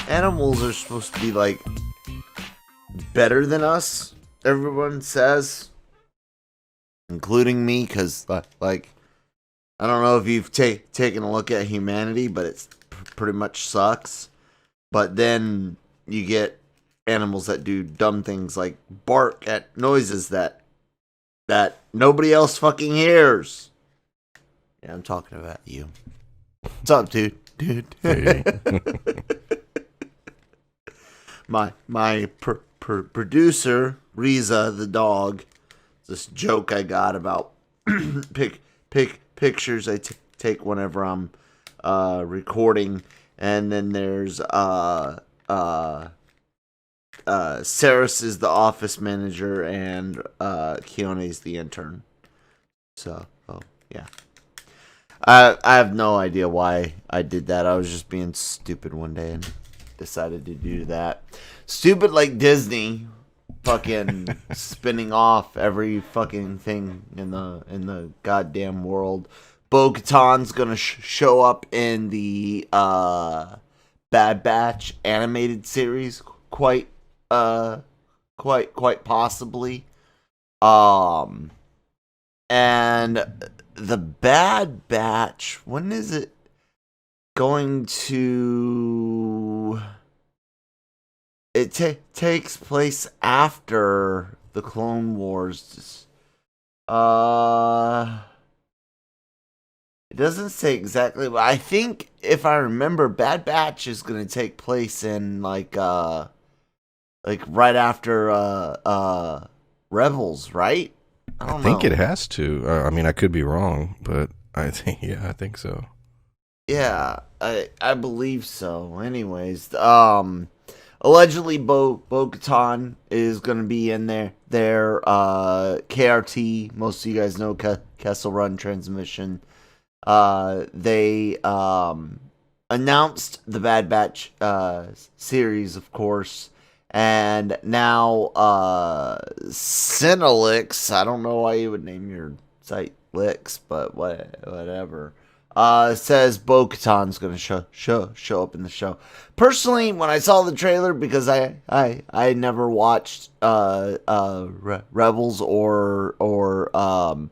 Animals are supposed to be like better than us, everyone says, including me, because like I don't know if you've taken a look at humanity, but it's pretty much sucks. But then you get animals that do dumb things like bark at noises that nobody else fucking hears. Yeah, I'm talking about you. What's up, dude? Hey. my producer Riza the dog. This joke I got about pictures I take whenever I'm recording, and then there's Saris is the office manager, and Keone's the intern. So, yeah. I have no idea why I did that. I was just being stupid one day and decided to do that. Stupid like Disney fucking spinning off every fucking thing in the goddamn world. Bo-Katan's gonna show up in the Bad Batch animated series quite possibly. And the Bad Batch, when is it going to... It takes place after the Clone Wars. It doesn't say exactly, but I think, if I remember, Bad Batch is going to take place in, like right after Rebels, right? I think it has to. I mean, I could be wrong, but I think so. Yeah, I believe so. Anyways, allegedly Bo-Katan is going to be in their KRT. Most of you guys know Kessel Run transmission. They announced the Bad Batch series, of course. And now, Cinelix, I don't know why you would name your site Lix, but whatever, says Bo-Katan's going to show up in the show. Personally, when I saw the trailer, because I never watched Rebels or Clone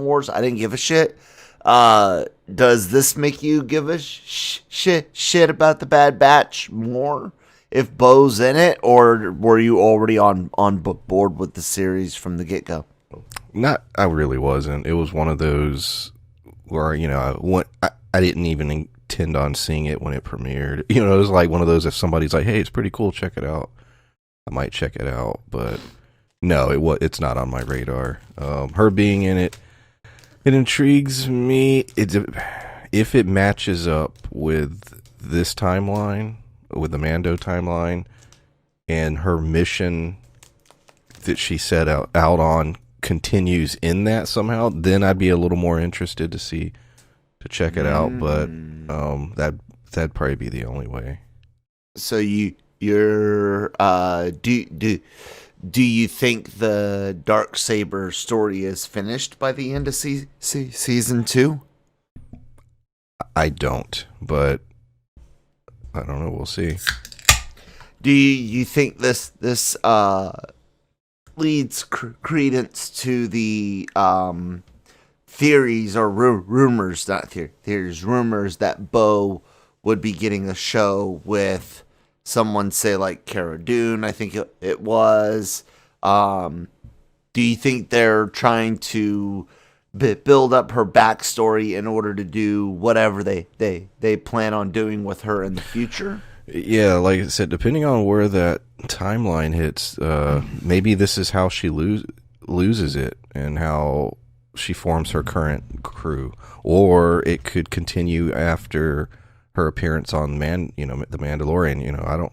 Wars, I didn't give a shit. Does this make you give a shit about the Bad Batch more? If Bo's in it, or were you already on board with the series from the get-go? I really wasn't. It was one of those where, I didn't even intend on seeing it when it premiered. It was like one of those, if somebody's like, hey, it's pretty cool, check it out, I might check it out. But no, it's not on my radar. Her being in it intrigues me. If it matches up with this timeline, with the Mando timeline, and her mission that she set out on continues in that somehow, then I'd be a little more interested to check it out. But that'd probably be the only way. So you're do you think the Darksaber story is finished by the end of season 2? I don't, but I don't know. We'll see. Do you think this leads credence to the theories or rumors, not theories, rumors that Bo would be getting a show with someone, say like Cara Dune? I think it was. Do you think they're trying to build up her backstory in order to do whatever they plan on doing with her in the future? Yeah, like I said, depending on where that timeline hits, maybe this is how she loses it and how she forms her current crew, or it could continue after her appearance on the Mandalorian.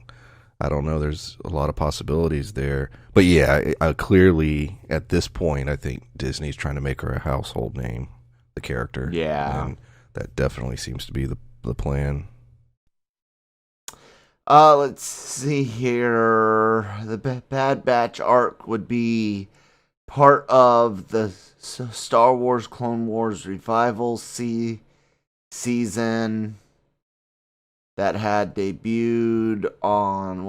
I don't know. There's a lot of possibilities there. But yeah, clearly at this point, I think Disney's trying to make her a household name, the character. Yeah. And that definitely seems to be the plan. Let's see here. The Bad Batch arc would be part of the Star Wars Clone Wars revival season that had debuted on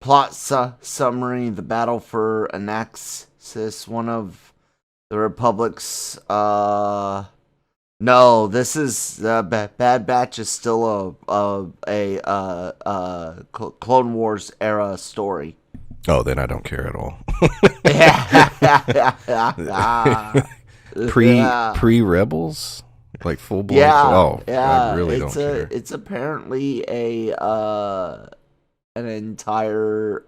plot summary: the battle for Anaxis, one of the Republic's no, this is Bad Batch is still a Clone Wars era story. Oh, then I don't care at all. Pre Rebels, like full blown. I really don't care. It's apparently an entire.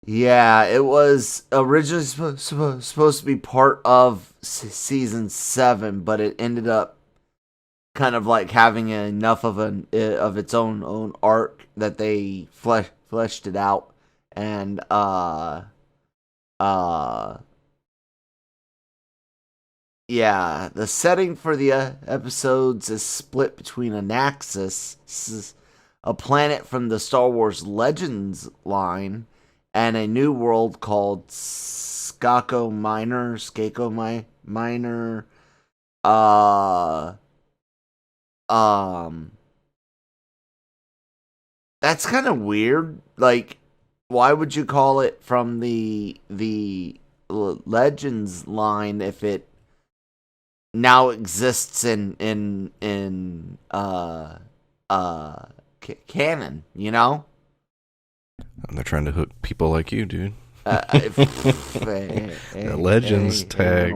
Yeah, it was originally supposed to be part of season 7, but it ended up kind of like having enough of its own arc that they fleshed it out, and yeah, the setting for the episodes is split between Anaxis, a planet from the Star Wars Legends line, and a new world called Skako Minor. That's kind of weird. Like, why would you call it from the Legends line if it now exists in canon? You know. And they're trying to hook people like you, dude. Legends tag.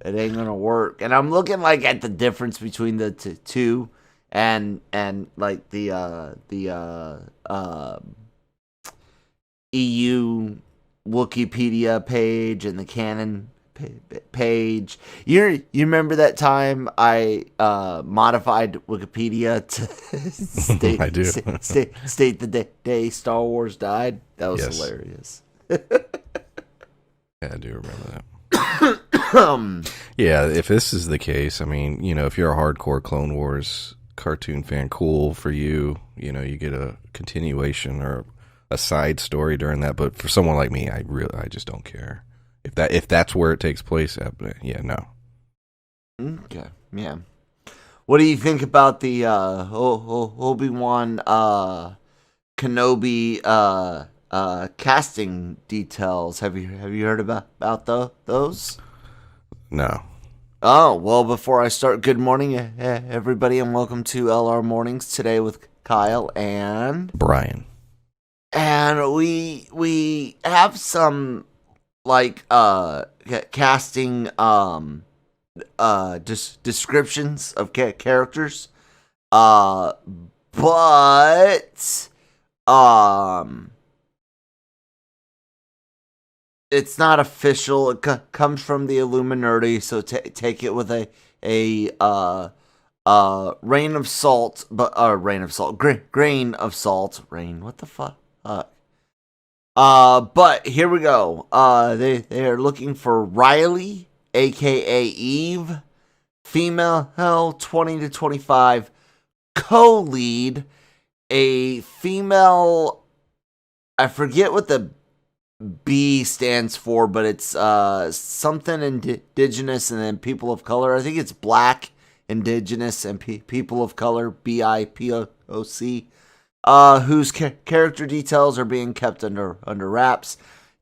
It ain't gonna work. And I'm looking like at the difference between the two, and like the EU Wikipedia page and the canon page. You remember that time I modified Wikipedia to state, I do. state the day Star Wars died? That was hilarious. Yeah, I do remember that. Yeah, if this is the case, I mean, if you're a hardcore Clone Wars cartoon fan, cool for you. You get a continuation or a side story during that. But for someone like me, I just don't care. If that's where it takes place, yeah, no. Okay, yeah. What do you think about the Obi-Wan Kenobi casting details? Have you heard about those? No. Oh, well, before I start, good morning, everybody, and welcome to LRMornings today with Kyle and Brian. And we have some like casting descriptions of characters, but it's not official. It comes from the Illuminati, so take it with a grain of salt. Grain of salt. Rain. What the fuck? But here we go. They are looking for Riley, aka Eve, female, 20 to 25, co-lead, a female. I forget what the B stands for, but it's something indigenous and then people of color. I think it's black, indigenous, and people of color. BIPOC. Whose character details are being kept under wraps.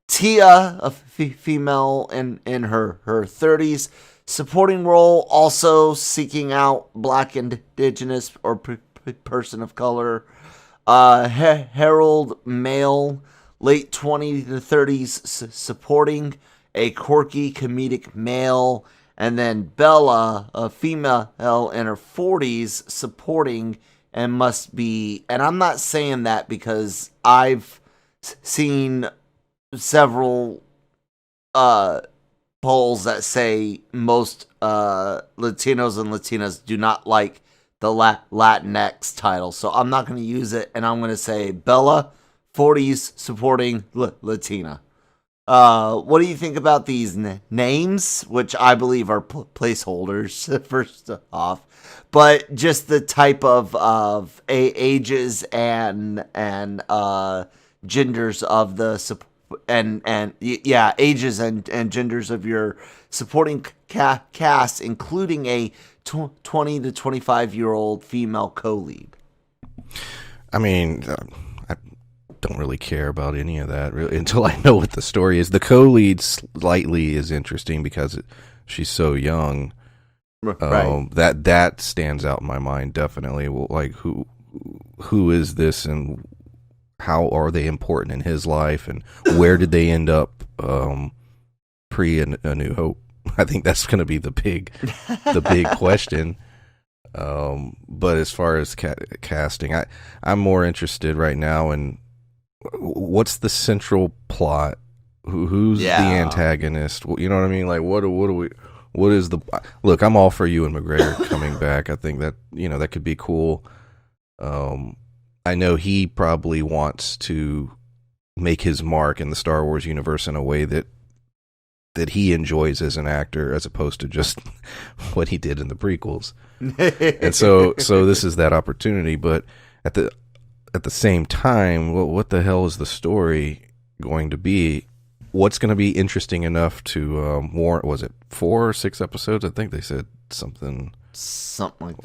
Tia, a female in her 30s, supporting role, also seeking out black, indigenous, or person of color. Harold, male, late 20s to 30s, supporting, a quirky comedic male. And then Bella, a female in her 40s, supporting, and must be, and I'm not saying that because I've seen several polls that say most Latinos and Latinas do not like the Latinx title, so I'm not going to use it, and I'm going to say Bella, 40s, supporting Latina. What do you think about these names, which I believe are placeholders, first off? but just the type of ages and genders of the ages and genders of your supporting cast, including a 20 to 25-year-old female co-lead. I mean, I don't really care about any of that really until I know what the story is. The co-lead slightly is interesting because she's so young. Right. That stands out in my mind definitely. Like who is this and how are they important in his life and where did they end up pre A New Hope? I think that's going to be the big question. But as far as casting, I'm more interested right now in what's the central plot. Who's the antagonist? You know what I mean? Like what do we? What is the look? I'm all for Ewan McGregor coming back. I think that that could be cool. I know he probably wants to make his mark in the Star Wars universe in a way that he enjoys as an actor, as opposed to just what he did in the prequels. And so this is that opportunity. But at the same time, what the hell is the story going to be? What's going to be interesting enough to warrant? Was it 4 or 6 episodes? I think they said something like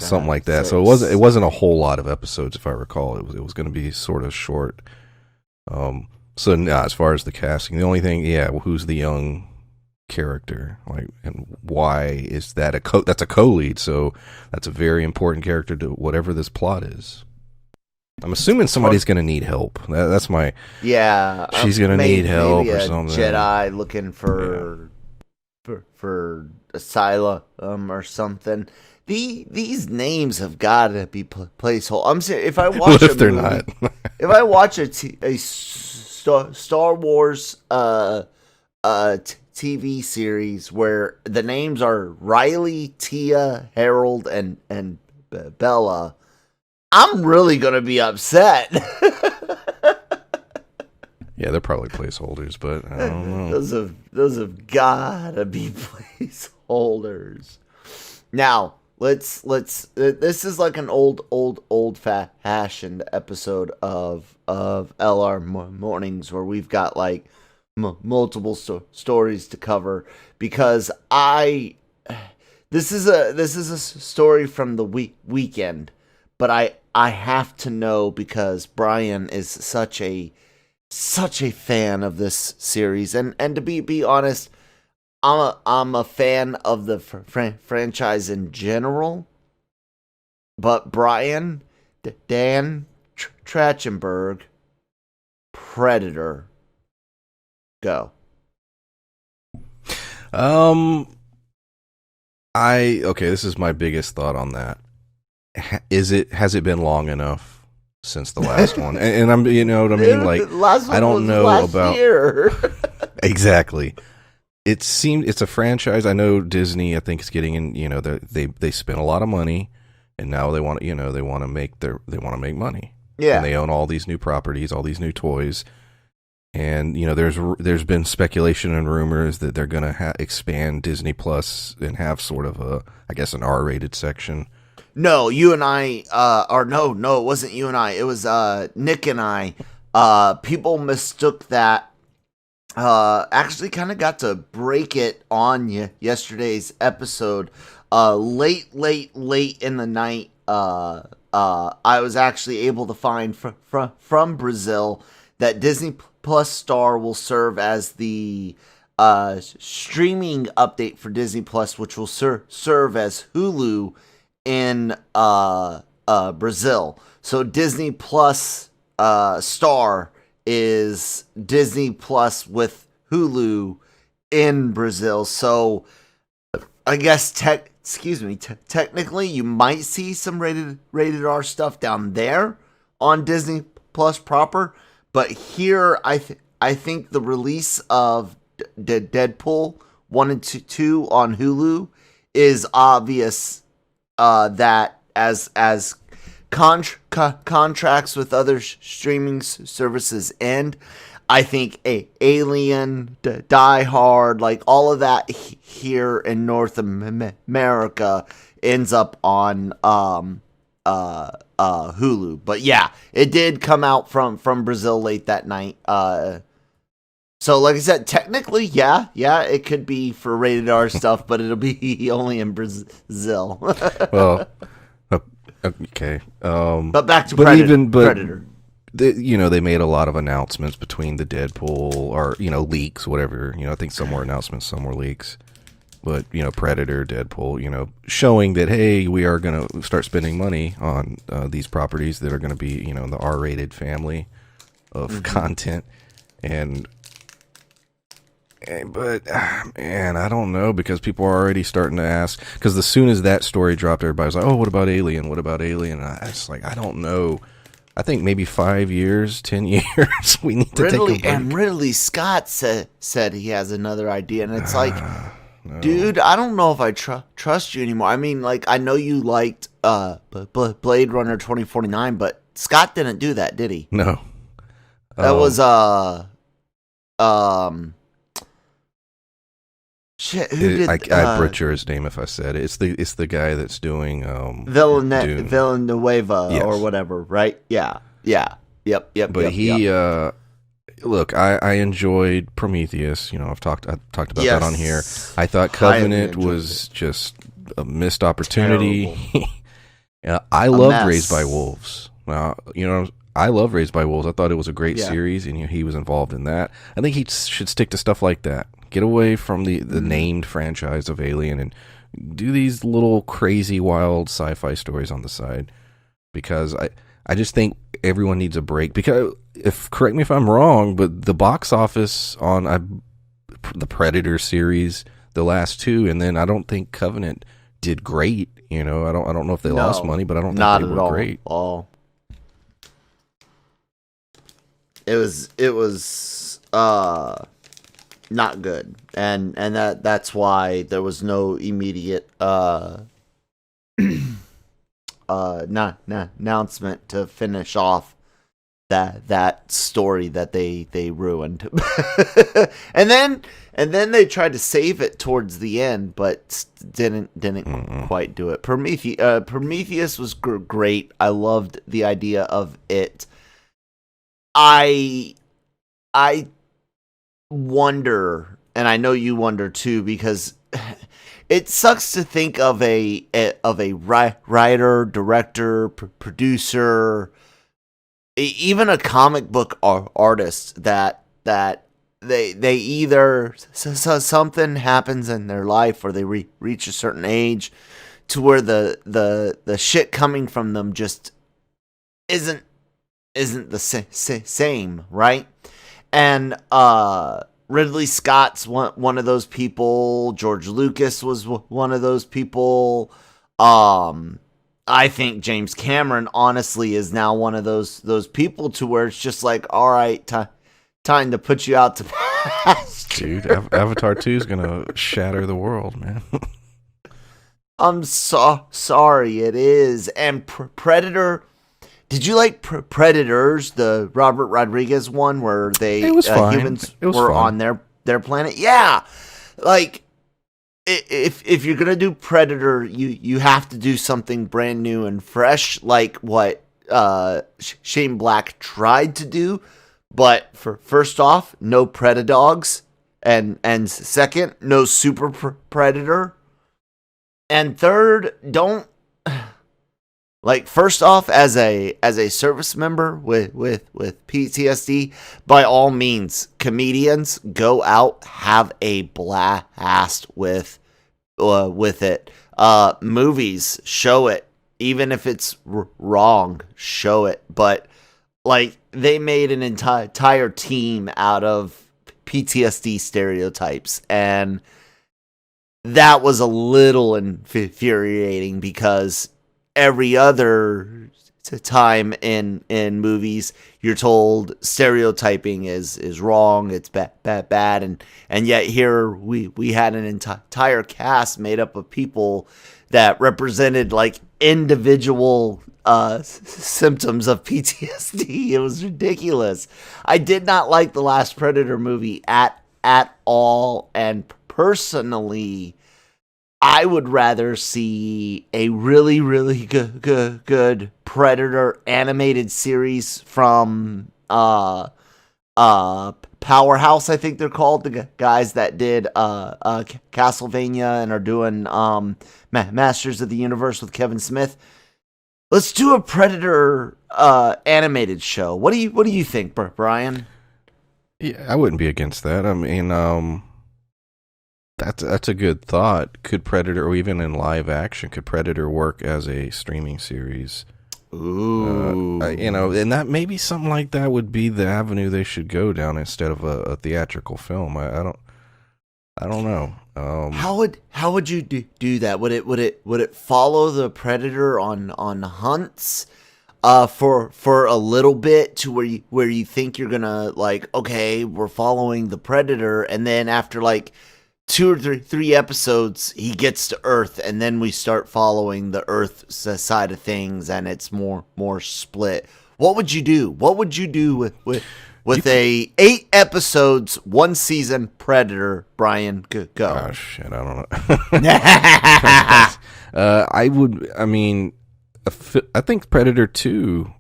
that. So it wasn't a whole lot of episodes, if I recall. It was going to be sort of short. As far as the casting, the only thing, who's the young character, like, and why is that that's a co-lead? So that's a very important character to whatever this plot is. I'm assuming somebody's going to need help. That's my she's going to need help or something. Jedi looking for asylum or something. These names have got to be placeholder. I'm saying if I watch what if they're not? If I watch a Star Wars TV series where the names are Riley, Tia, Harold, and Bella, I'm really gonna be upset. Yeah, they're probably placeholders, but I don't know. Those have gotta be placeholders. Now, let's this is like an old fashioned episode of LRMornings where we've got like multiple stories to cover, because this is a story from the weekend, but I have to know because Brian is such a fan of this series, and to be honest, I'm a fan of the franchise in general, but Dan Trachtenberg, Predator, go. This is my biggest thought on that. Has it been long enough since the last one? And I'm, you know what I mean? Like, I don't know about year. Exactly. It's a franchise. I know Disney, I think, is getting in, they spent a lot of money and now they want to make money. Yeah. And they own all these new properties, all these new toys. And, there's been speculation and rumors that they're going to expand Disney Plus and have sort of an R-rated section. No, you and I, no, it wasn't you and I. It was Nick and I. People mistook that. Actually kind of got to break it on yesterday's episode. Late in the night, I was actually able to find from Brazil that Disney Plus Star will serve as the streaming update for Disney Plus, which will serve as Hulu in Brazil. So Disney Plus Star is Disney Plus with Hulu in Brazil. So I guess technically you might see some rated R stuff down there on Disney Plus proper, but here I think the release of Deadpool 1 and 2 on Hulu is obvious that as contracts with other streaming services end, I think Alien, Die Hard, like all of that here in North America ends up on Hulu. But yeah, it did come out from Brazil late that night. So like I said, technically, yeah, it could be for rated R stuff, but it'll be only in Brazil. Well, okay. But back to Predator. They made a lot of announcements between the Deadpool or leaks, whatever. I think some were announcements, some were leaks. But Predator, Deadpool, showing that hey, we are going to start spending money on these properties that are going to be in the R-rated family of content, but man, I don't know, because people are already starting to ask. Because as soon as that story dropped, everybody was like, "Oh, what about Alien? What about Alien?" And it's like, I don't know. I think maybe 5 years, 10 years. We need to take a break. And Ridley Scott said he has another idea, and it's like, no. Dude, I don't know if I trust you anymore. I mean, like, I know you liked Blade Runner 2049, but Scott didn't do that, did he? No. That was shit. Who did? I'd butcher his name if I said it. It's the guy that's doing Villanueva yes. or whatever, right? Yeah. Yep. But he look, I enjoyed Prometheus. I've talked about that on here. I thought Covenant was just a missed opportunity. I loved Raised by Wolves. I love Raised by Wolves. I thought it was a great series, and he was involved in that. I think he should stick to stuff like that. Get away from the named franchise of Alien and do these little crazy, wild sci-fi stories on the side. Because I just think everyone needs a break. Because correct me if I'm wrong, but the box office on the Predator series, the last two, and then I don't think Covenant did great. I don't know if they lost money, but I don't think they were great. It was not good, and that's why there was no immediate announcement to finish off that story that they ruined. and then they tried to save it towards the end, but didn't quite do it. Prometheus was great. I loved the idea of it. I wonder, and I know you wonder too, because it sucks to think of a writer, director, producer, even a comic book artist that they either something happens in their life, or they reach a certain age to where the shit coming from them just isn't the same, right? And Ridley Scott's one of those people. George Lucas was one of those people. I think James Cameron, honestly, is now one of those people, to where it's just like, all right, time to put you out to pasture. Dude, Avatar 2 is gonna shatter the world, man. I'm sorry, it is. And Predator. Did you like Predators, the Robert Rodriguez one, where humans were on their planet? Yeah, like if you're gonna do Predator, you have to do something brand new and fresh, like what Shane Black tried to do. But first off, no Predadogs, and second, no Super Predator, and third, don't. Like, first off, as a service member with PTSD, by all means, comedians, go out, have a blast with it. Movies, show it, even if it's wrong, show it. But like, they made an entire team out of PTSD stereotypes, and that was a little infuriating, because every other time in movies, you're told stereotyping is wrong, it's bad, and yet here we had an entire cast made up of people that represented like individual symptoms of PTSD. It was ridiculous. I did not like the last Predator movie at all, and personally, I would rather see a really, really good Predator animated series from Powerhouse, I think they're called, the guys that did Castlevania and are doing Masters of the Universe with Kevin Smith. Let's do a Predator animated show. What do you think, Brian? Yeah, I wouldn't be against that. I mean, that's a good thought. Could Predator, or even in live action, could Predator work as a streaming series? Ooh, and that maybe something like that would be the avenue they should go down instead of a theatrical film. I don't know. How would you do that? Would it follow the Predator on hunts? For a little bit to where you think you're gonna like, okay, we're following the Predator, and then after like 2 or 3 episodes, he gets to Earth, and then we start following the Earth side of things, and it's more split. What would you do? What would you do with a 8 episodes, 1 season Predator? Brian, go. Oh shit, I don't know. I would. I mean, I think Predator 2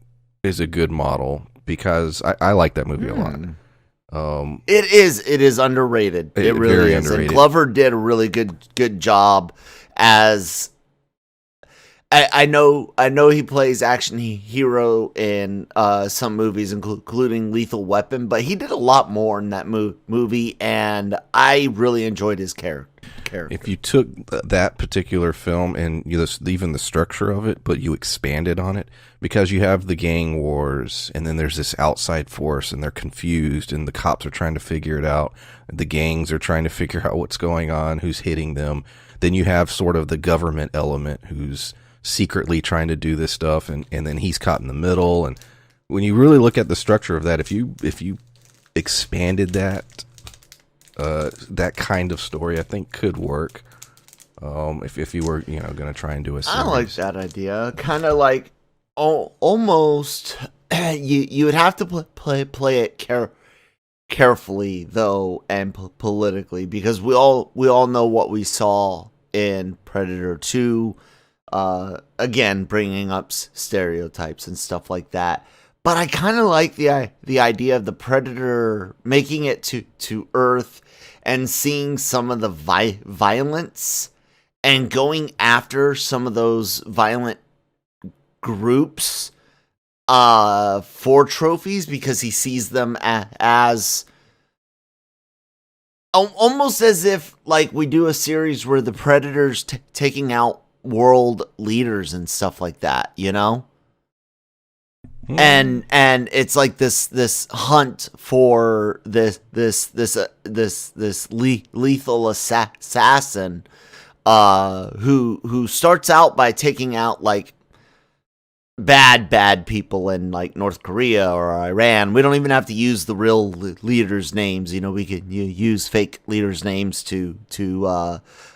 is a good model because I like that movie a lot. It is underrated. It really very is. underrated. And Glover did a really good job as I know he plays action hero in some movies, including Lethal Weapon, but he did a lot more in that movie, and I really enjoyed his character. If you took that particular film and even the structure of it, but you expanded on it, because you have the gang wars, and then there's this outside force, and they're confused, and the cops are trying to figure it out. The gangs are trying to figure out what's going on, who's hitting them. Then you have sort of the government element who's secretly trying to do this stuff, and then he's caught in the middle. And when you really look at the structure of that, if you expanded that kind of story, I think could work. If you were going to try and do a series. I like that idea. Kind of like almost you would have to play it carefully though, and politically, because we all know what we saw in Predator 2. Again, bringing up stereotypes and stuff like that. But I kind of like the idea of the Predator making it to Earth and seeing some of the violence and going after some of those violent groups for trophies, because he sees them as almost as if like we do a series where the Predator's taking out world leaders and stuff like that, you know? And it's like this hunt for this lethal assassin who starts out by taking out like bad people in like North Korea or Iran. We don't even have to use the real leaders' names. You know, we could use fake leaders' names to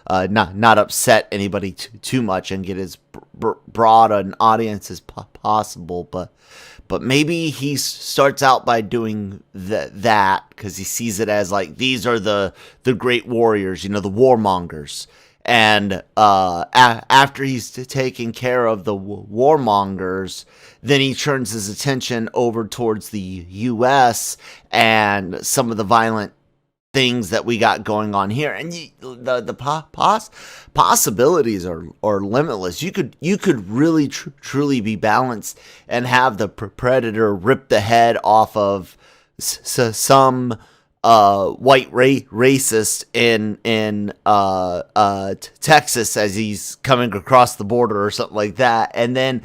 not upset anybody too much and get as broad an audience as possible. But maybe he starts out by doing that because he sees it as like, these are the great warriors, you know, the warmongers. And after he's taking care of the warmongers, then he turns his attention over towards the U.S. and some of the violent things that we got going on here. And the possibilities are limitless. You could really truly be balanced and have the Predator rip the head off of some white racist in Texas as he's coming across the border or something like that, and then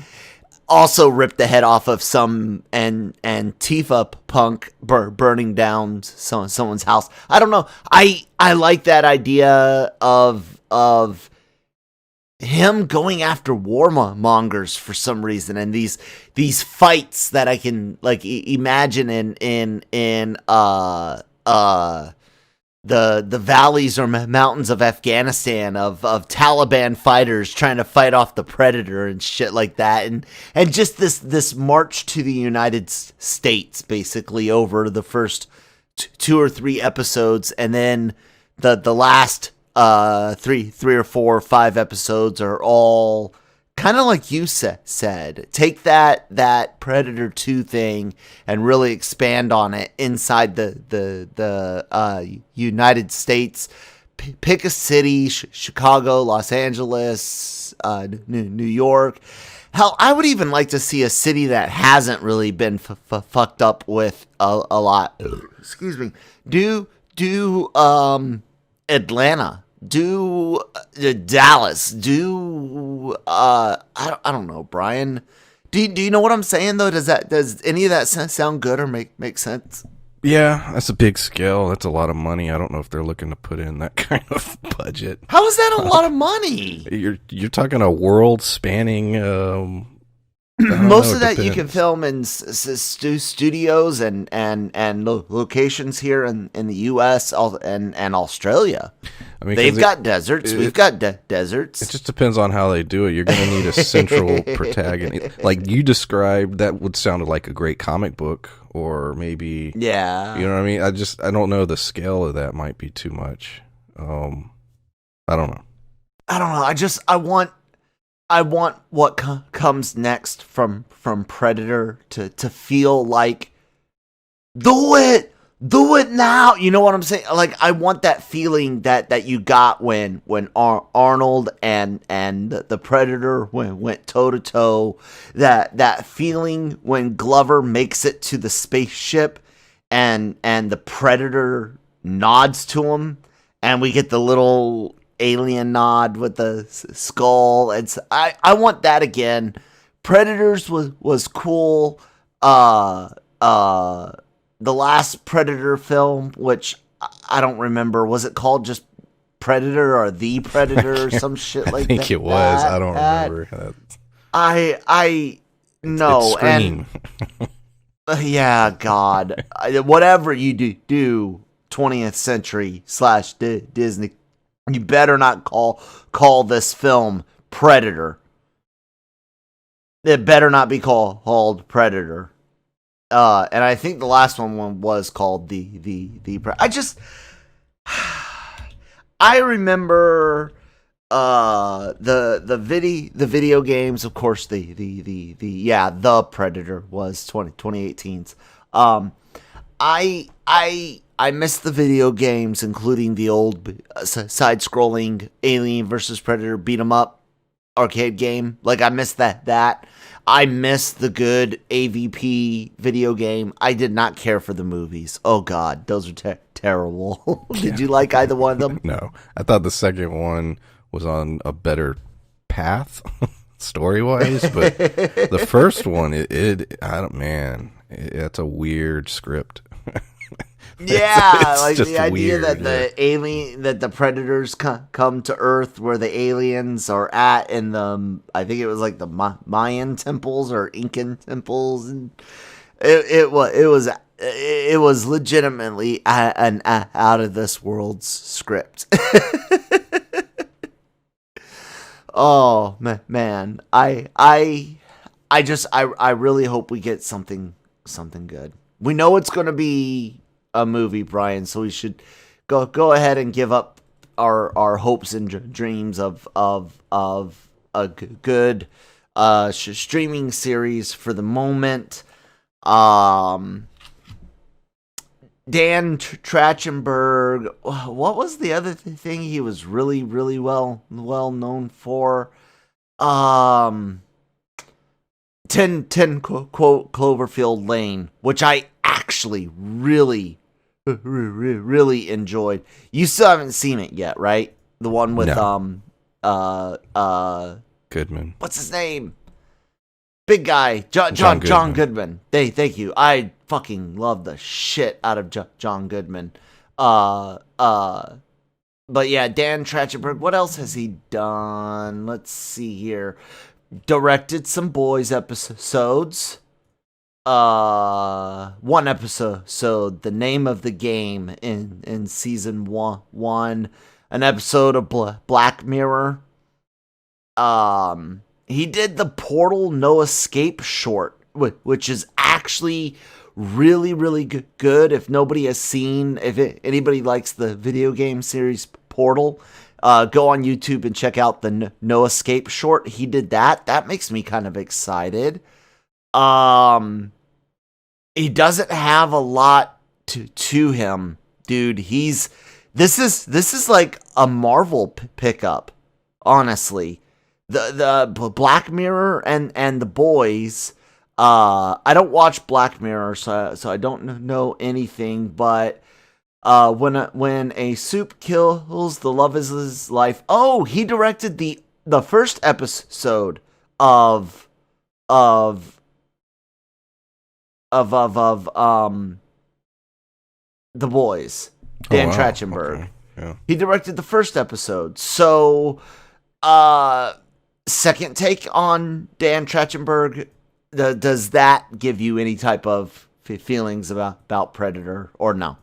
also rip the head off of some Antifa punk burning down someone's house. I don't know. I like that idea of him going after warmongers for some reason, and these fights that I can like imagine in the valleys or mountains of Afghanistan of Taliban fighters trying to fight off the Predator and shit like that, and just this march to the United States basically over the first 2 or 3 episodes, and then the last three or four or five episodes are all kind of like you said. Take that Predator 2 thing and really expand on it inside the United States. Pick a city: Chicago, Los Angeles, New York. Hell, I would even like to see a city that hasn't really been fucked up with a lot. Excuse me. Do Atlanta. Do Dallas. Do I don't know, Brian. Do you know what I'm saying though? Does any of that sound good or make sense? Yeah, that's a big scale. That's a lot of money. I don't know if they're looking to put in that kind of budget. How is that a lot of money? You're talking a world spanning. Most of that you can film in studios and locations here in the U.S. and Australia. I mean, they've got deserts. We've got deserts. It just depends on how they do it. You're going to need a central protagonist. Like you described, that would sound like a great comic book, or maybe, yeah, you know what I mean? I don't know. The scale of that might be too much. I don't know. I want what comes next from Predator to feel like, do it now. You know what I'm saying? Like, I want that feeling that you got when Arnold and the Predator went toe to toe. That feeling when Glover makes it to the spaceship and the Predator nods to him, and we get the little alien nod with the skull. I want that again. Predators was cool. The last Predator film, which I don't remember, was it called just Predator or The Predator or some shit like that? I think it was. I don't remember. I know. Scream. And yeah, God, whatever you do 20th century / Disney, you better not call this film Predator. It better not be called Predator. And I think the last one was called the I remember the video games, of course. The Predator was 2018's. I miss the video games, including the old side-scrolling Alien versus Predator beat 'em up arcade game. Like, I miss that. I miss the good AVP video game. I did not care for the movies. Oh God, those are terrible. Did you like either one of them? No, I thought the second one was on a better path story-wise, but the first one, it's a weird script. Yeah, it's like just the idea weird, that the Predators come to Earth where the aliens are at in I think it was like the Mayan temples or Incan temples, and it was legitimately an out of this world's script. Oh man, I really hope we get something good. We know it's going to be a movie, Brian, so we should go ahead and give up our hopes and dreams of a good streaming series for the moment. Dan Trachtenberg, what was the other thing he was really well known for? 10 Cloverfield Lane, which I actually really enjoyed. You still haven't seen it yet, right? The one with No. Goodman. What's his name? Big guy, John Goodman. Thank you. I fucking love the shit out of John Goodman. But yeah, Dan Trachtenberg. What else has he done? Let's see here. Directed some Boys episodes. One episode. So The Name of the Game in season one. An episode of Black Mirror. He did the Portal No Escape short, which is actually really good. If nobody has seen, if anybody likes the video game series Portal, go on YouTube and check out the No Escape short. He did that. That makes me kind of excited. He doesn't have a lot to him, dude. This is like a Marvel pickup, honestly. The Black Mirror and the boys. I don't watch Black Mirror, so I don't know anything. But when a soup kills the love of his life. Oh, he directed the first episode of the boys. Dan Trachtenberg. Okay. Yeah. He directed the first episode. So, second take on Dan Trachtenberg. Does that give you any type of feelings about Predator or no?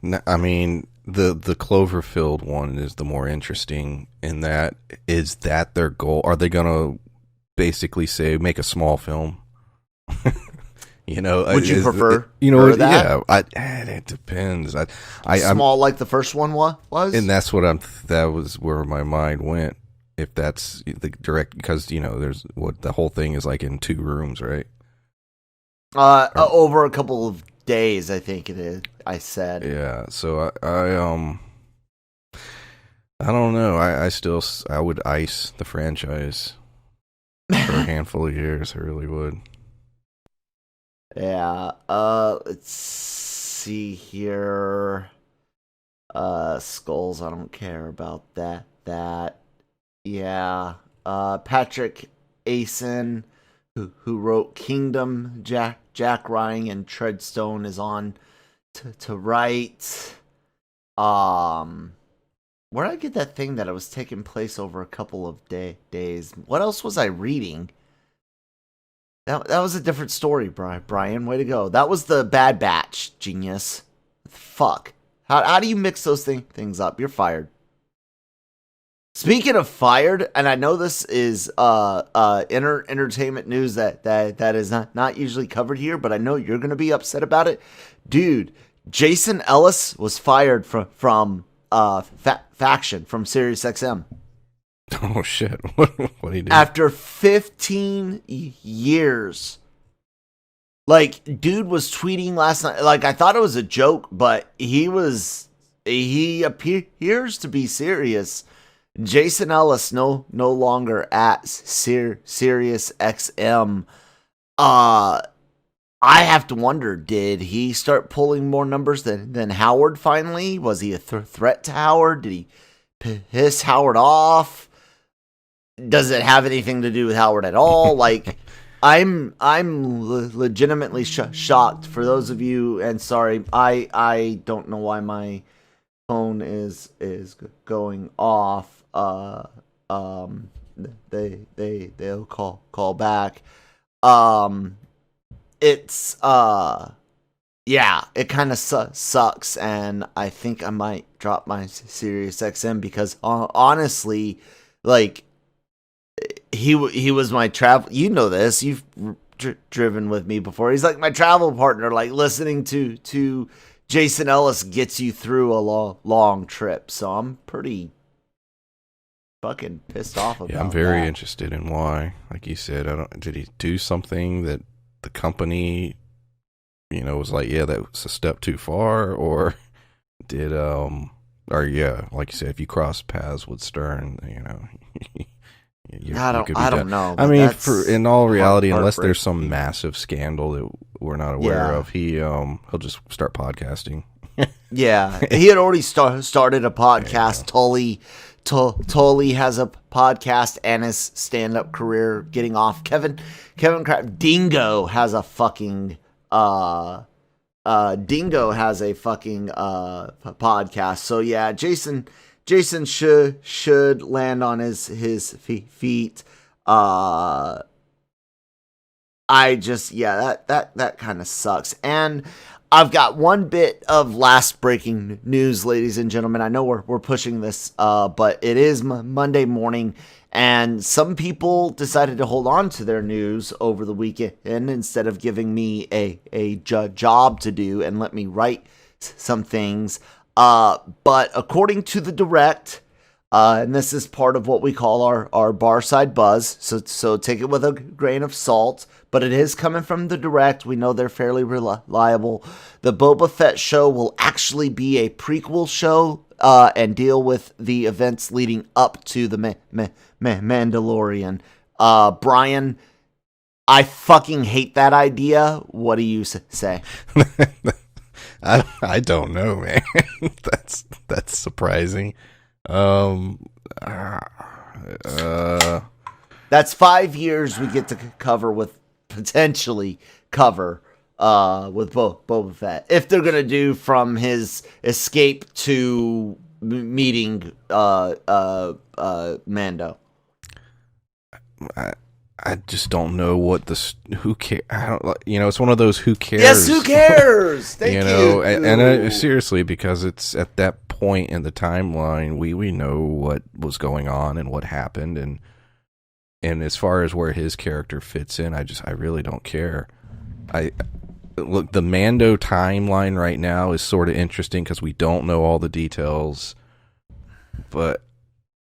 No, I mean, the Cloverfield one is the more interesting in that. Is that their goal? Are they going to basically say, make a small film? Would you prefer? That? Yeah. It depends. Small, like the first one was, and that's what that was where my mind went. If that's the direct, because there's the whole thing is like in 2 rooms, right? Over a couple of days, I think it is. I said. Yeah. So I don't know. I would ice the franchise for a handful of years. I really would. Yeah. Let's see here. Skulls. I don't care about that. Yeah. Patrick Asen, who wrote Kingdom, Jack Ryan and Treadstone is on to write. Where did I get that thing that it was taking place over a couple of days? What else was I reading? That was a different story, Brian. Way to go. That was the Bad Batch, genius. Fuck. How do you mix those things up? You're fired. Speaking of fired, and I know this is entertainment news that is not usually covered here, but I know you're going to be upset about it. Dude, Jason Ellis was fired from Faction from SiriusXM. Oh shit! What did he do? After 15 years. Like, dude was tweeting last night. Like, I thought it was a joke, but he appears to be serious. Jason Ellis no longer at SiriusXM. I have to wonder, did he start pulling more numbers than Howard finally? Was he a threat to Howard? Did he piss Howard off? Does it have anything to do with Howard at all? Like, I'm legitimately shocked. For those of you, and sorry, I don't know why my phone is going off. They'll call back. It's yeah, it kind of sucks, and I think I might drop my SiriusXM because honestly, like, he was my travel. You know this. You've driven with me before. He's like my travel partner. Like, listening to Jason Ellis gets you through a long trip. So I'm pretty fucking pissed off about. Yeah, I'm very interested in why. Like you said, did he do something that the company, was like, yeah, that was a step too far, or did or yeah, like you said, if you cross paths with Stern, I don't know. I mean, in all reality, unless there's some massive scandal that we're not aware of, he'll just start podcasting. Yeah, he had already started a podcast. Tully has a podcast and his stand-up career getting off. Kevin Dingo has a fucking podcast. So yeah, Jason should land on his feet. That kind of sucks. And I've got one bit of last breaking news, ladies and gentlemen. I know we're pushing this, but it is Monday morning, and some people decided to hold on to their news over the weekend instead of giving me a job to do and let me write some things. But according to the direct, and this is part of what we call our bar side buzz, so take it with a grain of salt, but it is coming from the direct. We know they're fairly reliable. The Boba Fett show will actually be a prequel show and deal with the events leading up to the Mandalorian. Brian, I fucking hate that idea. What do you say? I don't know, man. That's surprising. That's 5 years we get to potentially cover with Boba Fett, if they're gonna do from his escape to meeting Mando. I just don't know what who cares. It's one of those who cares. Yes, who cares? Thank you. And seriously, because it's at that point in the timeline, we know what was going on and what happened, and as far as where his character fits in, I really don't care. Look, the Mando timeline right now is sort of interesting because we don't know all the details, but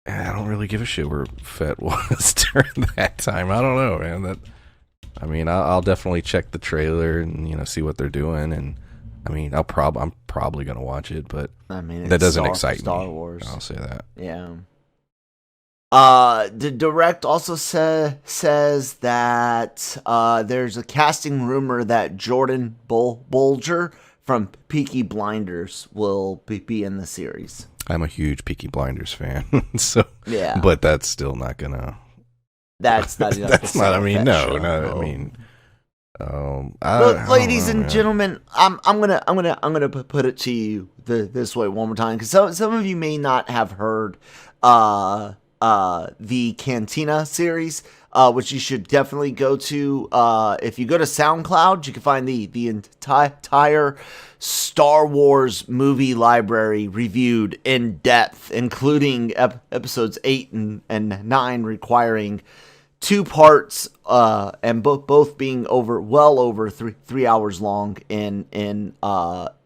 I don't really give a shit where Fett was during that time. I don't know, man. I'll definitely check the trailer and see what they're doing, and I'm probably gonna watch it, but that doesn't excite me. Star Wars. I'll say that. Yeah. The direct also says that there's a casting rumor that Jordan Bolger from Peaky Blinders will be in the series. I'm a huge Peaky Blinders fan, so yeah. But that's still not gonna. That's not enough. That's not. Ladies and gentlemen, I'm gonna put it to you this way one more time, because some of you may not have heard the Cantina series, which you should definitely go to. If you go to SoundCloud, you can find the entire Star Wars movie library reviewed in depth, including episodes 8 and 9, requiring 2 parts, and both being well over 3 hours long in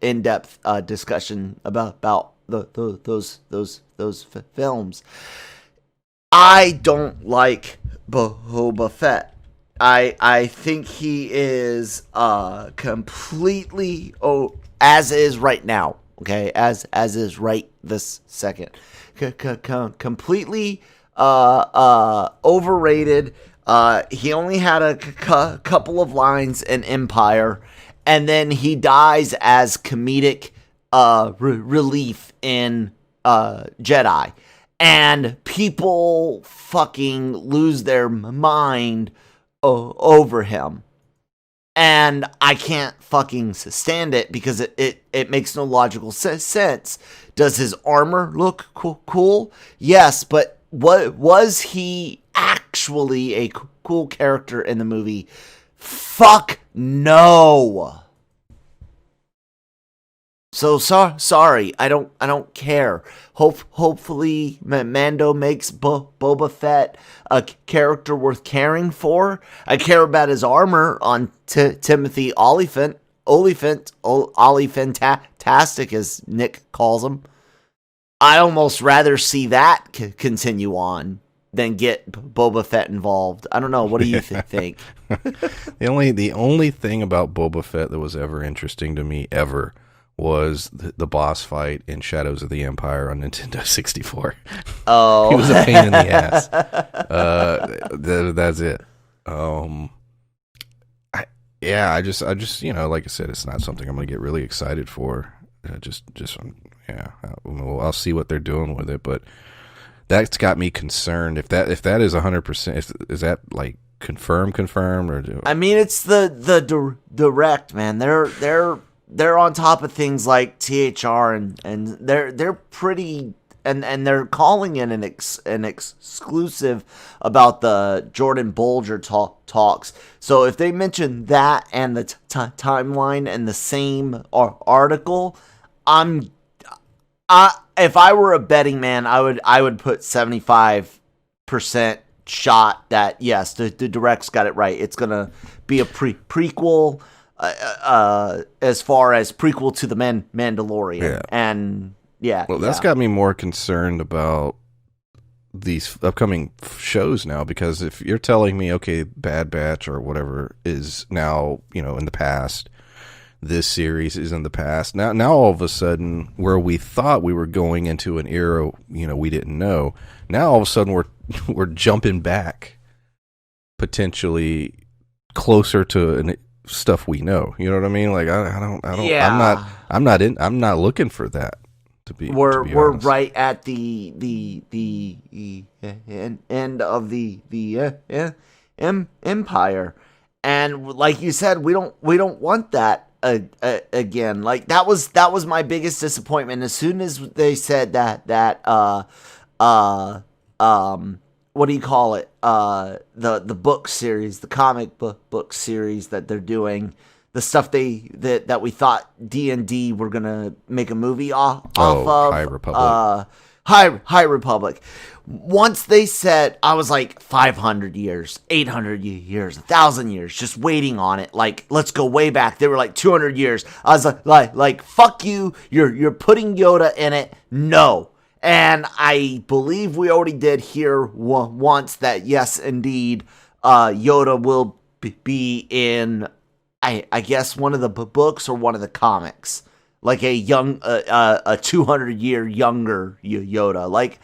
in-depth discussion about those films. I don't like Boba Fett. I think he is completely as is right now. Okay, as is right this second, completely overrated. He only had a couple of lines in Empire, and then he dies as comedic relief in Jedi. And people fucking lose their mind over him. And I can't fucking stand it, because it makes no logical sense. Does his armor look cool? Yes, but was he actually a cool character in the movie? Fuck no. So sorry, I don't care. Hopefully Mando makes Boba Fett a character worth caring for. I care about his armor on Timothy Olyphant, Fantastic, as Nick calls him. I'd almost rather see that continue on than get Boba Fett involved. I don't know. What do you think? The only thing about Boba Fett that was ever interesting to me ever was the boss fight in Shadows of the Empire on Nintendo 64. Oh. He was a pain in the ass. That's it. I just like I said, it's not something I'm going to get really excited for. I'll see what they're doing with it, but that's got me concerned. If that is 100%, is that like confirmed, or it's the direct, man. They're on top of things like THR, and they're pretty, and they're calling in an exclusive about the Jordan Bolger talks. So if they mention that and the timeline in the same article, if I were a betting man, I would put 75% shot that yes, the direct's got it right. It's gonna be a prequel. As far as prequel to the Mandalorian, yeah. and Yeah. Well, that's got me more concerned about these upcoming shows now, because if you're telling me, okay, Bad Batch or whatever is now, in the past, this series is in the past. Now all of a sudden, where we thought we were going into an era, we didn't know. Now all of a sudden we're jumping back, potentially closer to stuff we know. You know what I mean? Like I don't. Yeah. I'm not looking for that. We're honest. right at the end of the empire, and like you said, we don't want that again. Like that was my biggest disappointment. As soon as they said that what do you call it, the book series, the comic book series that they're doing. The stuff that we thought D&D were gonna make a movie off of. High Republic. High Republic. Once they said, I was like 500 years, 800 years, 1,000 years, just waiting on it. Like, let's go way back. They were like 200 years. I was like fuck you. You're putting Yoda in it. No. And I believe we already did hear once that yes, indeed, Yoda will be in. I guess one of the books or one of the comics, like a 200-year younger Yoda. Like,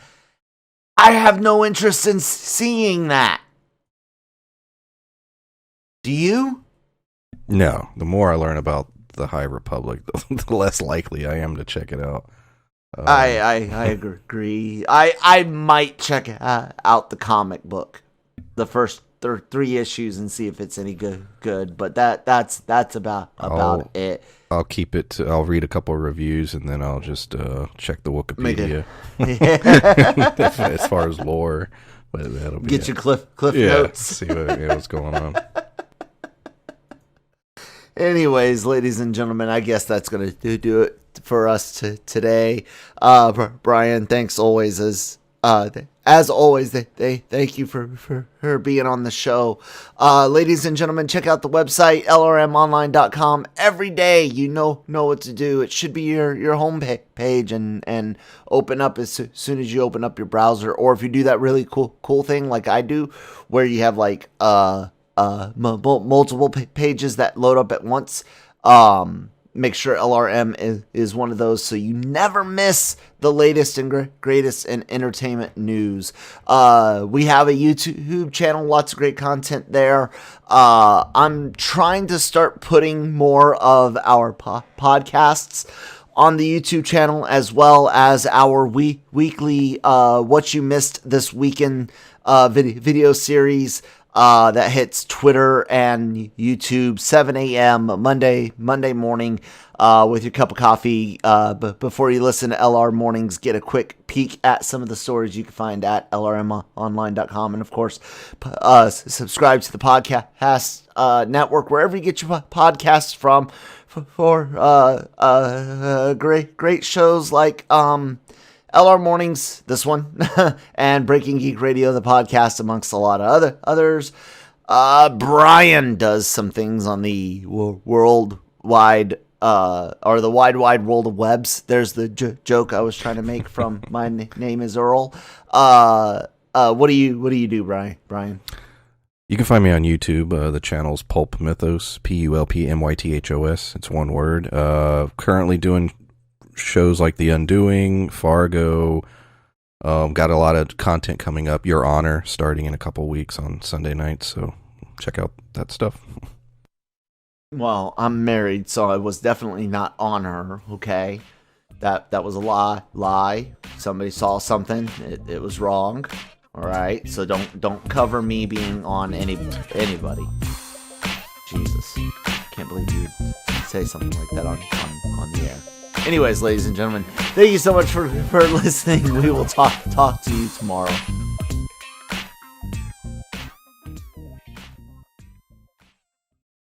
I have no interest in seeing that. Do you? No. The more I learn about the High Republic, the less likely I am to check it out. I agree. I might check out the comic book, the first 3 issues, and see if it's any good. But that's about it. I'll keep it. I'll read a couple of reviews and then I'll just check the Wikipedia as far as lore. But that'll be get your cliff notes. See what's going on. Anyways, ladies and gentlemen, I guess that's gonna do it for us today. Brian, thanks as always, thank you for being on the show. Ladies and gentlemen, check out the website, LRMonline.com. Every day, you know what to do. It should be your home page and open up as soon as you open up your browser. Or if you do that really cool thing like I do, where you have like multiple pages that load up at once. Make sure LRM is one of those so you never miss the latest and greatest in entertainment news. We have a YouTube channel, lots of great content there. I'm trying to start putting more of our podcasts on the YouTube channel, as well as our weekly What You Missed This Weekend video series. That hits Twitter and YouTube 7 a.m. Monday morning with your cup of coffee. But before you listen to LR Mornings, get a quick peek at some of the stories you can find at LRMonline.com. And of course, subscribe to the podcast network, wherever you get your podcasts from, for great shows like LR Mornings, this one, and Breaking Geek Radio, the podcast, amongst a lot of others. Brian does some things on the worldwide, or the wide world of webs. There's the joke I was trying to make from My Name is Earl. What do you do, Brian? You can find me on YouTube. The channel's Pulp Mythos, PULPMYTHOS. It's one word. Currently doing shows like The Undoing, Fargo. Got a lot of content coming up. Your Honor, starting in a couple weeks on Sunday nights. So check out that stuff. Well, I'm married, so I was definitely not on her. Okay, that was a lie. Somebody saw something. It was wrong. All right, so don't cover me being on anybody. Jesus, can't believe you say something like that on the air. Anyways, ladies and gentlemen, thank you so much for listening. We will talk to you tomorrow.